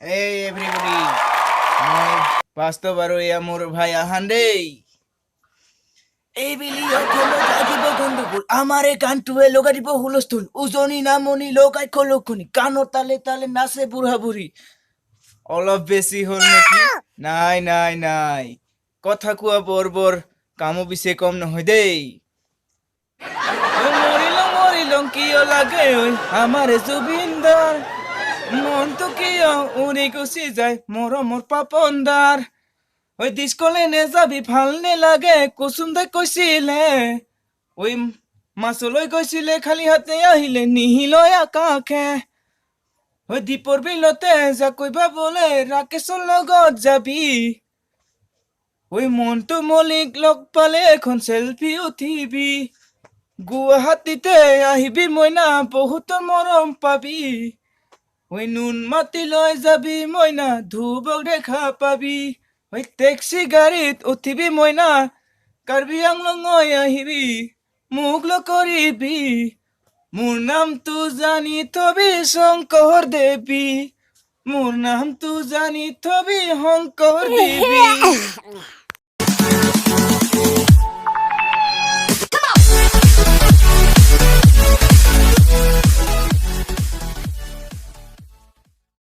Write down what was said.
Hey everybody, মই বাস্তৱ আৰু এয়া মোৰ ভাই আহান দেই। এইবেলি অকলে জাগিব গণ্ডগোল আমাৰে গানটোৱে লগাই দিব হুলস্থুল উজনি নামনি লগাই খলখনি কাণৰ তালে তালে নাচে বুঢ়া বুঢ়ী। অলপ বেছি হ'ল নেকি? নাই নাই নাই, কথা কোৱা বৰ কামো পিছে কম নহয় দেই। মৰিলং কিয় লাগে ঐ আমাৰে জুবিনদাৰ, মনটো কিয় উৰি গুচি যায় মৰমৰ পাপনদাৰ। ওই ডিস্কলে নেযাবি ভাল নেলাগে কুসুম দাই কৈছিলে, ওই মাছলৈ গৈছিলে খালি হাতে আহিলে নিহিলয় আকাশে। ওই দীপৰ বিলতে জাকৈ বাবলে ৰাকেশৰ লগত যাবি, ওই মনটো মলিক লগ পালে এখন সেলফি উঠিবি। গুৱাহাটীতে আহিবি মইনা বহুতৰ মৰম পাবি, ওই নুন মাতি লৈ যাবি মইনা ধুবক দেখা পাবি। ওই টেক্সি গাড়ীত উঠিবি মইনা কাৰ্বি আংলঙৈ আহিবি মোক লগ কৰিবি। মোৰ নামটো জানি থবি শংকৰ দেৱী, মোৰ নামটো জানি থবি শংকৰ দেৱী।